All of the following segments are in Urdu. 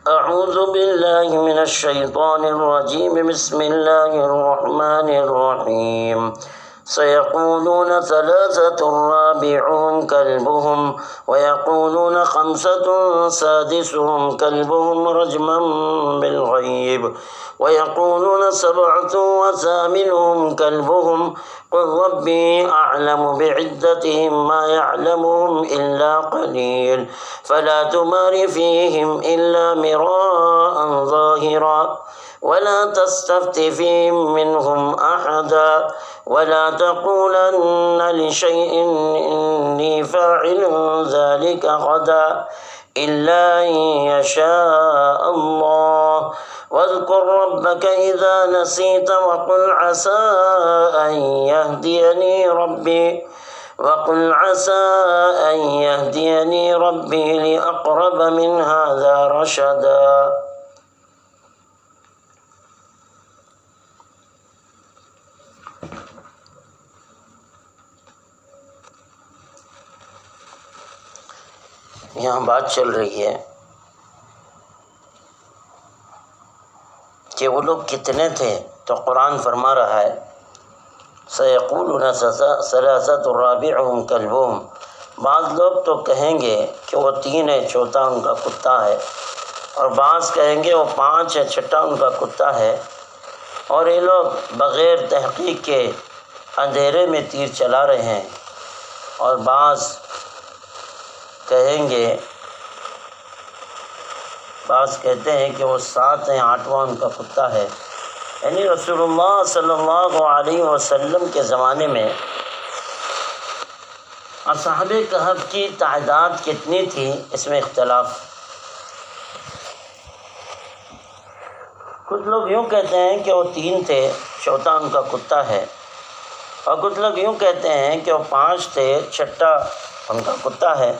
أعوذ بالله من الشيطان الرجيم بسم الله الرحمن الرحيم سيقولون ثلاثة رابعهم كلبهم ويقولون خمسة سادسهم كلبهم رجما بالغيب ويقولون سبعة وثامنهم كلبهم قل ربي أعلم بعدتهم ما يعلمهم إلا قليل فلا تمار فيهم إلا مراء ظاهرا ولا تستفت فيهم منهم أحدا ولا تقولن لشيء إني فاعل ذلك غدا إلا أن يشاء الله واذكر ربك إذا نسيت وقل عسى أن يهديني ربي لأقرب من هذا رشدا. یہاں بات چل رہی ہے کہ وہ لوگ کتنے تھے، تو قرآن فرما رہا ہے سَيَقُولُونَ ثَلَاثَةٌ رَابِعُهُمْ كَلْبُهُمْ، بعض لوگ تو کہیں گے کہ وہ 3 ہے، چوتھا ان کا کتا ہے، اور بعض کہیں گے وہ 5 ہے، چھٹا ان کا کتا ہے، اور یہ لوگ بغیر تحقیق کے اندھیرے میں تیر چلا رہے ہیں، اور بعض کہتے ہیں کہ وہ 7 ہیں، 8واں ان کا کتا ہے. یعنی رسول اللہ صلی اللہ علیہ وسلم کے زمانے میں اصحاب کہف کی تعداد کتنی تھی، اس میں اختلاف. کچھ لوگ یوں کہتے ہیں کہ وہ 3 تھے، چوتھا ان کا کتا ہے، اور کچھ لوگ یوں کہتے ہیں کہ وہ 5 تھے، چھٹا ان کا کتا ہے.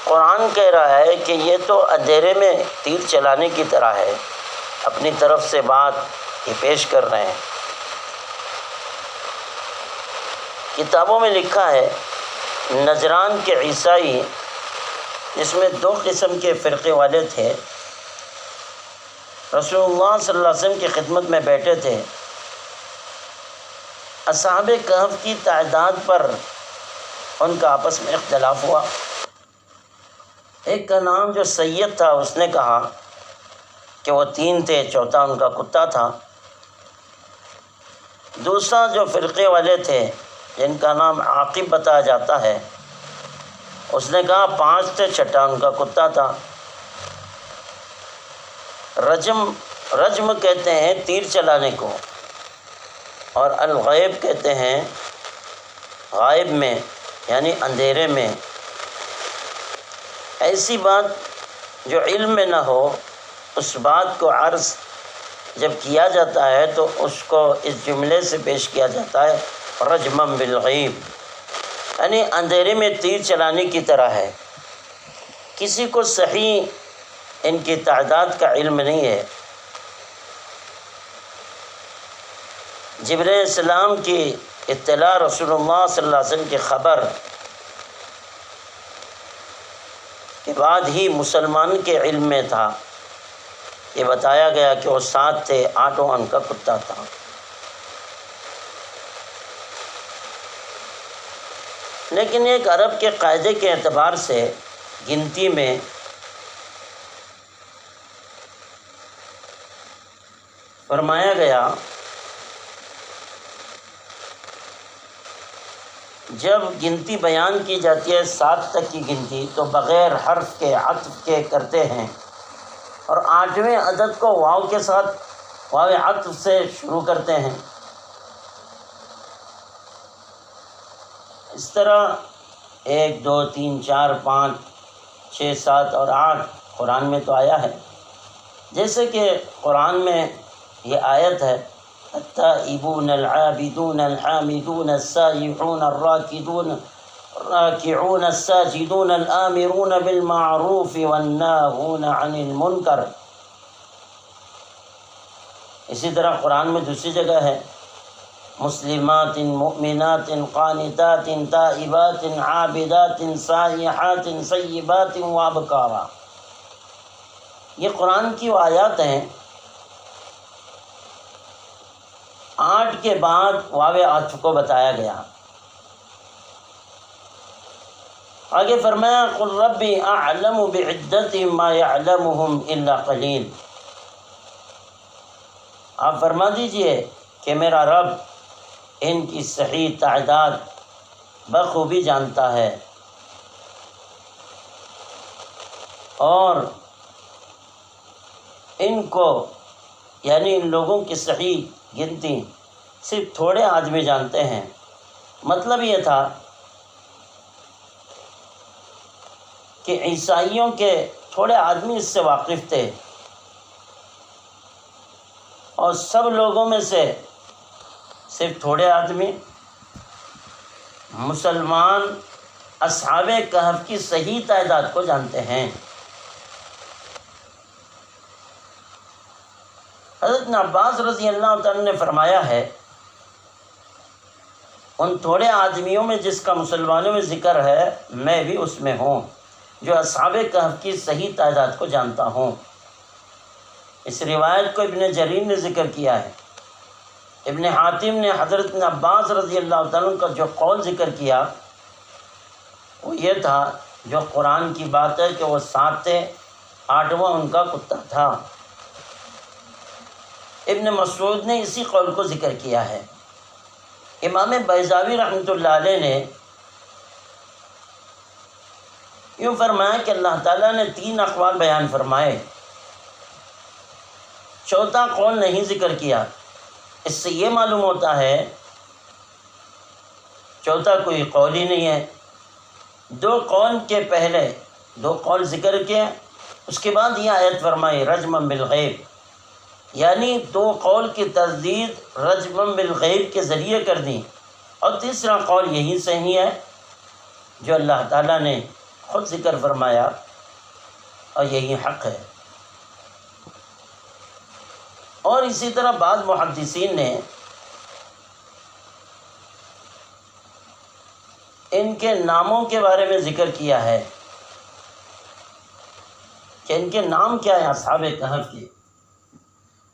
قرآن کہہ رہا ہے کہ یہ تو اندھیرے میں تیر چلانے کی طرح ہے، اپنی طرف سے بات یہ پیش کر رہے ہیں. کتابوں میں لکھا ہے نجران کے عیسائی، جس میں 2 قسم کے فرقے والے تھے، رسول اللہ صلی اللہ علیہ وسلم کی خدمت میں بیٹھے تھے. اصحاب کہف کی تعداد پر ان کا آپس میں اختلاف ہوا. ایک کا نام جو سید تھا، اس نے کہا کہ وہ 3 تھے، چوتھا ان کا کتا تھا. دوسرا جو فرقے والے تھے جن کا نام عاقب بتایا جاتا ہے، اس نے کہا 5 تھے، چھٹا ان کا کتا تھا. رجم کہتے ہیں تیر چلانے کو، اور الغیب کہتے ہیں غائب میں، یعنی اندھیرے میں. ایسی بات جو علم میں نہ ہو، اس بات کو عرض جب کیا جاتا ہے تو اس کو اس جملے سے پیش کیا جاتا ہے رجما بالغیب، یعنی اندھیرے میں تیر چلانے کی طرح ہے. کسی کو صحیح ان کی تعداد کا علم نہیں ہے. جبرائیل السلام کی اطلاع رسول اللہ صلی اللہ علیہ وسلم کی خبر کے بعد ہی مسلمان کے علم میں تھا. یہ بتایا گیا کہ وہ 7 تھے، 8واں ان کا کتا تھا. لیکن ایک عرب کے قاعدے کے اعتبار سے گنتی میں فرمایا گیا جب گنتی بیان کی جاتی ہے 7 تک کی گنتی، تو بغیر حرف کے عطف کے کرتے ہیں، اور 8ویں عدد کو واو کے ساتھ واو عطف سے شروع کرتے ہیں. اس طرح 1 2 3 4 5 6 7 اور 8 قرآن میں تو آیا ہے. جیسے کہ قرآن میں یہ آیت ہے التائبون العابدون الحامدون السائحون الراکعون الساجدون الآمرون بالمعروف والناہون عن المنکر. اسی طرح قرآن میں دوسری جگہ ہے مسلمات مؤمنات قانتات تائبات عابدات سائحات سیبات وابکارا. یہ قرآن کی وہ آیات ہیں، 8 کے بعد واو عطف کو بتایا گیا۔ آگے فرمایا قل ربی اعلم بعدتہم ما یعلمہم الا قلیل، آپ فرما دیجئے کہ میرا رب ان کی صحیح تعداد بخوبی جانتا ہے، اور ان کو یعنی ان لوگوں کی صحیح گنتی صرف تھوڑے آدمی جانتے ہیں۔ مطلب یہ تھا کہ عیسائیوں کے تھوڑے آدمی اس سے واقف تھے، اور سب لوگوں میں سے صرف تھوڑے آدمی مسلمان اصحاب کہف کی صحیح تعداد کو جانتے ہیں۔ حضرت عباس رضی اللہ تعالیٰ نے فرمایا ہے، ان تھوڑے آدمیوں میں جس کا مسلمانوں میں ذکر ہے میں بھی اس میں ہوں، جو اصحاب کہف کی صحیح تعداد کو جانتا ہوں۔ اس روایت کو ابن جریر نے ذکر کیا ہے۔ ابن حاتم نے حضرت عباس رضی اللہ تعالیٰ کا جو قول ذکر کیا وہ یہ تھا، جو قرآن کی بات ہے کہ وہ 7 تھے، 8واں ان کا کتا تھا۔ ابن مسعود نے اسی قول کو ذکر کیا ہے۔ امام بیضاوی رحمۃ اللہ علیہ نے یوں فرمایا کہ اللہ تعالیٰ نے 3 اقوال بیان فرمائے، چوتھا قول نہیں ذکر کیا۔ اس سے یہ معلوم ہوتا ہے چوتھا کوئی قول ہی نہیں ہے۔ 2 قول کے پہلے 2 قول ذکر کیا، اس کے بعد یہ آیت فرمائی رجما بالغیب، یعنی 2 قول کی تردید رجما بالغیب کے ذریعے کر دی، اور تیسرا قول یہی صحیح ہے جو اللہ تعالیٰ نے خود ذکر فرمایا، اور یہی حق ہے۔ اور اسی طرح بعض محدثین نے ان کے ناموں کے بارے میں ذکر کیا ہے کہ ان کے نام کیا ہیں اصحاب کہف کے۔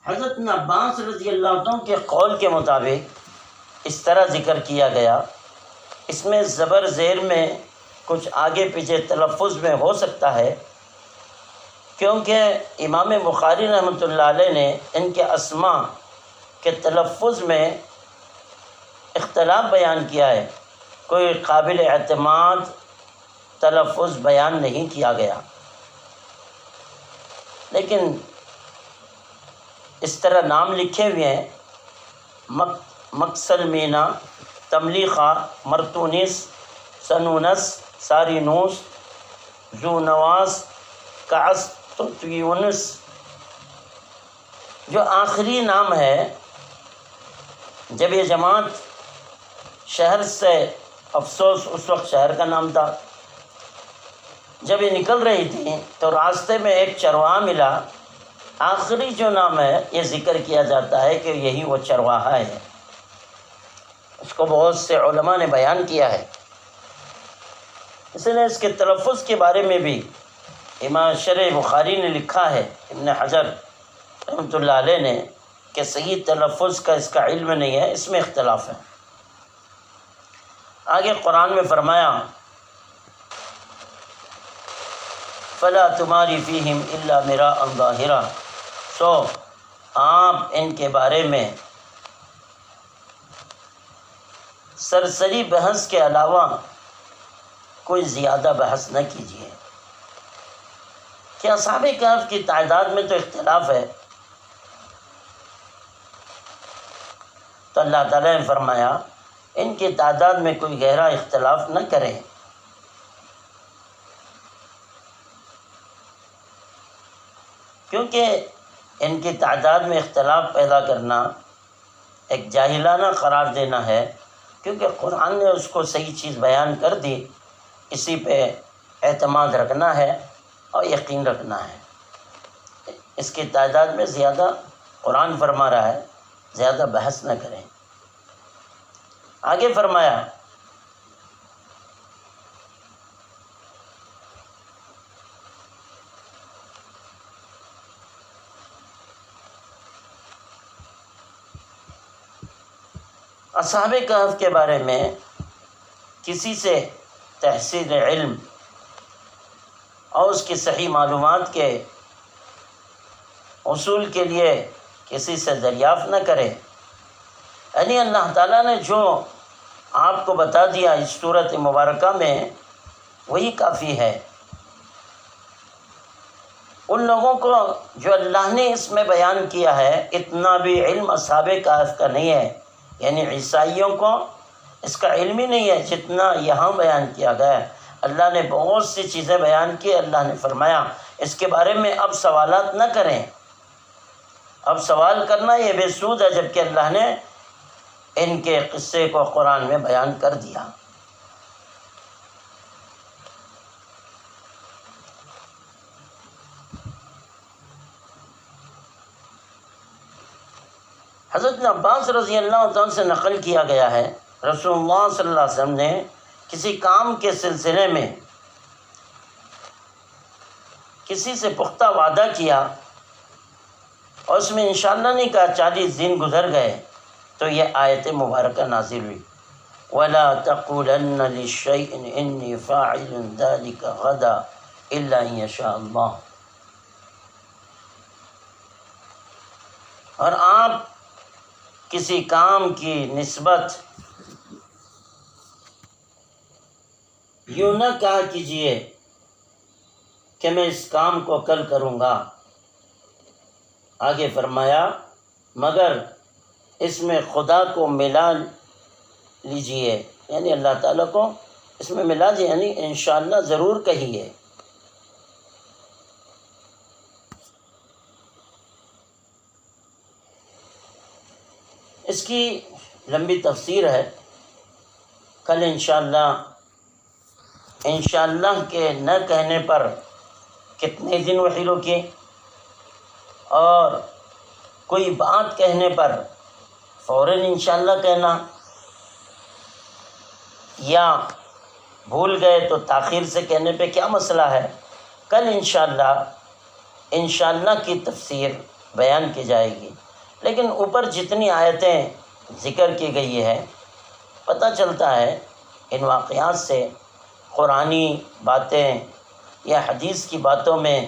حضرت عباس رضی اللہ عنہ کے قول کے مطابق اس طرح ذکر کیا گیا، اس میں زبر زیر میں کچھ آگے پیچھے تلفظ میں ہو سکتا ہے، کیونکہ امام بخاری رحمۃ اللہ علیہ نے ان کے اسماء کے تلفظ میں اختلاف بیان کیا ہے، کوئی قابل اعتماد تلفظ بیان نہیں کیا گیا، لیکن اس طرح نام لکھے ہوئے ہیں مکسل مینا، تملیخہ، مرتونس، سنونس، سارینوس، زونواس، کعس، تطیونس۔ جو آخری نام ہے، جب یہ جماعت شہر سے، افسوس اس وقت شہر کا نام تھا، جب یہ نکل رہی تھی تو راستے میں ایک چرواہا ملا، آخری جو نام ہے یہ ذکر کیا جاتا ہے کہ یہی وہ چرواہا ہے۔ اس کو بہت سے علماء نے بیان کیا ہے، اس لیے اس کے تلفظ کے بارے میں بھی امام شرح بخاری نے لکھا ہے، ابن حجر رحمۃ اللہ علیہ نے، کہ صحیح تلفظ کا اس کا علم نہیں ہے، اس میں اختلاف ہے۔ آگے قرآن میں فرمایا فَلَا تُمَارِ فِيهِمْ إِلَّا مِرَاءً ظَاهِرًا، سو آپ ان کے بارے میں سرسری بحث کے علاوہ کوئی زیادہ بحث نہ کیجیے۔ کہ اصحاب کہف کی تعداد میں تو اختلاف ہے، تو اللہ تعالیٰ نے فرمایا ان کی تعداد میں کوئی گہرا اختلاف نہ کریں، کیونکہ ان کی تعداد میں اختلاف پیدا کرنا ایک جاہلانہ قرار دینا ہے، کیونکہ قرآن نے اس کو صحیح چیز بیان کر دی، اسی پہ اعتماد رکھنا ہے اور یقین رکھنا ہے۔ اس کی تعداد میں زیادہ قرآن فرما رہا ہے زیادہ بحث نہ کریں۔ آگے فرمایا اصحاب کہف کے بارے میں کسی سے تحصیل علم اور اس کی صحیح معلومات کے حصول کے لیے کسی سے دریافت نہ کرے، یعنی اللہ تعالیٰ نے جو آپ کو بتا دیا اس صورت مبارکہ میں وہی کافی ہے۔ ان لوگوں کو جو اللہ نے اس میں بیان کیا ہے اتنا بھی علم اصحاب کہف کا نہیں ہے، یعنی عیسائیوں کو اس کا علم ہی نہیں ہے جتنا یہاں بیان کیا گیا ہے۔ اللہ نے بہت سی چیزیں بیان کی، اللہ نے فرمایا اس کے بارے میں اب سوالات نہ کریں، اب سوال کرنا یہ بے سود ہے، جبکہ اللہ نے ان کے قصے کو قرآن میں بیان کر دیا۔ حضرت عباس رضی اللہ تعالیٰ سے نقل کیا گیا ہے، رسول اللہ صلی اللہ علیہ وسلم نے کسی کام کے سلسلے میں کسی سے پختہ وعدہ کیا اور اس میں انشاءاللہ نہیں کہا، 40 دن گزر گئے تو یہ آیت مبارکہ نازل ہوئی، وَلَا تَقُولَنَّ لِشَيْءٍ إِنِّي فَاعِلٌ ذَلِكَ غَدًا إِلَّا أَن يَشَاءَ اللَّهُ۔ اور آپ کسی کام کی نسبت یوں نہ کہا کیجئے کہ میں اس کام کو کل کروں گا، آگے فرمایا مگر اس میں خدا کو ملا لیجئے، یعنی اللہ تعالیٰ کو اس میں ملا دیجئے، یعنی انشاءاللہ ضرور کہیے۔ اس کی لمبی تفسیر ہے، کل انشاءاللہ کے نہ کہنے پر کتنے دن وحی روکے، اور کوئی بات کہنے پر فوراً انشاءاللہ کہنا، یا بھول گئے تو تاخیر سے کہنے پہ کیا مسئلہ ہے۔ کل انشاءاللہ کی تفسیر بیان کی جائے گی، لیکن اوپر جتنی آیتیں ذکر کی گئی ہے پتہ چلتا ہے ان واقعات سے قرآنی باتیں یا حدیث کی باتوں میں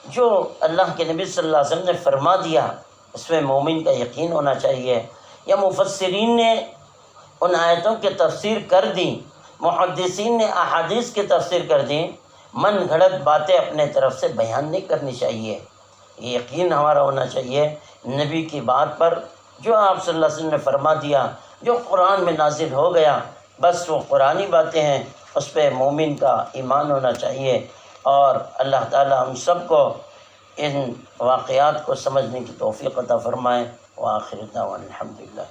جو اللہ کے نبی صلی اللہ علیہ وسلم نے فرما دیا اس میں مومن کا یقین ہونا چاہیے، یا مفسرین نے ان آیتوں کی تفسیر کر دی، محدثین نے احادیث کی تفسیر کر دی، من گھڑت باتیں اپنے طرف سے بیان نہیں کرنی چاہیے۔ یہ یقین ہمارا ہونا چاہیے نبی کی بات پر، جو آپ صلی اللہ علیہ وسلم نے فرما دیا، جو قرآن میں نازل ہو گیا، بس وہ قرآنی باتیں ہیں، اس پہ مومن کا ایمان ہونا چاہیے۔ اور اللہ تعالی ہم سب کو ان واقعات کو سمجھنے کی توفیق عطا فرمائے۔ وآخر دعوانا الحمدللہ۔